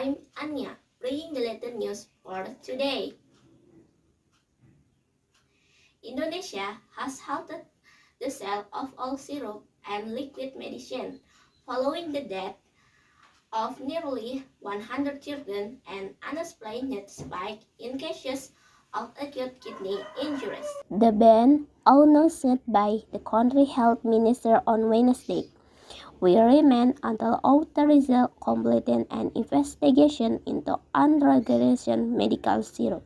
I'm Anya, bringing the latest news for today. Indonesia has halted the sale of all syrup and liquid medicine following the death of nearly 100 children and unexplained spike in cases of acute kidney injuries. The ban, announced by the country's health minister on Wednesday, will remain until authorities complete an investigation into unregistered medical syrup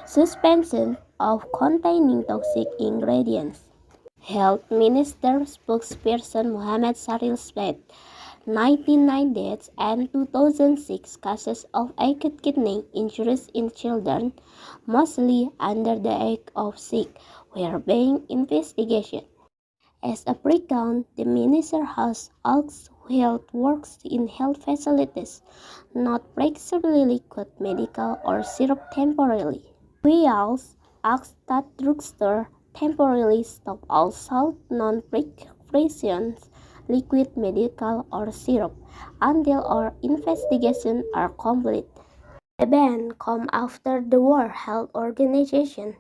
suspension of containing toxic ingredients. Health Minister spokesperson Mohammad Syahril said 99 deaths and 2006 cases of acute kidney injuries in children, mostly under the age of 6, were being investigated. As a precaution, the minister has asked health workers in health facilities not prescribe liquid medical or syrup temporarily. We also asked that drugstores temporarily stop all sold non-prescription liquid medical or syrup until our investigations are complete. The ban comes after the World Health Organization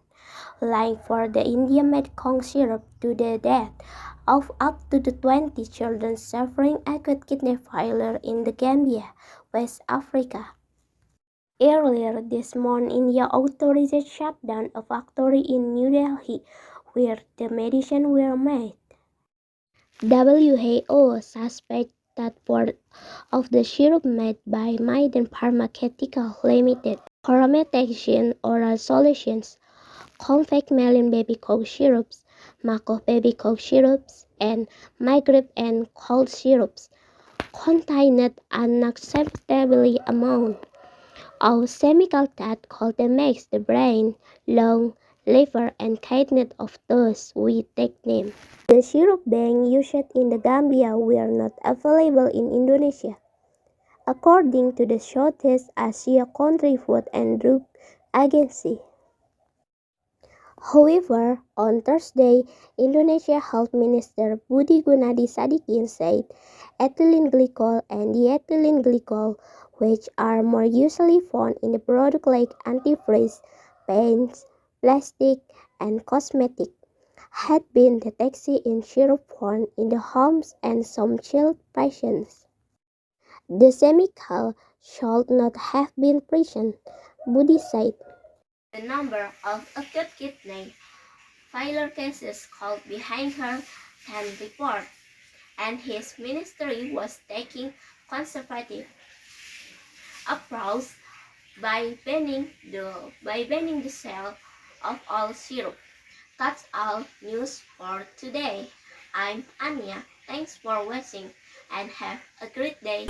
linked for the Indian Medicine syrup to the death of up to 20 children suffering acute kidney failure in the Gambia, West Africa. Earlier this month, India authorized shutdown a factory in New Delhi where the medicine were made. WHO suspects that part of the syrup made by Maiden Pharmaceutical Limited, Promethazine oral solutions, Compact Melon baby cough syrups, Mako baby cough syrups, and migraine and cold syrups, contained unacceptably amount of chemicals that could damage the brain, lung, liver, and kidney of those with nickname. The syrup being used in the Gambia were not available in Indonesia, according to the Southeast Asia Country Food and Drug Agency. However, on Thursday, Indonesia Health Minister Budi Gunadi Sadikin said ethylene glycol and diethylene glycol, which are more usually found in the product like antifreeze, paints, plastic, and cosmetic, had been detected in syrup found in the homes and some child patients. The chemical should not have been present, Budi said. The number of acute kidney failure cases called behind her 10 report, and his ministry was taking conservative approach by banning the sale of all syrup. That's all news for today. I'm Anya. Thanks for watching and have a great day.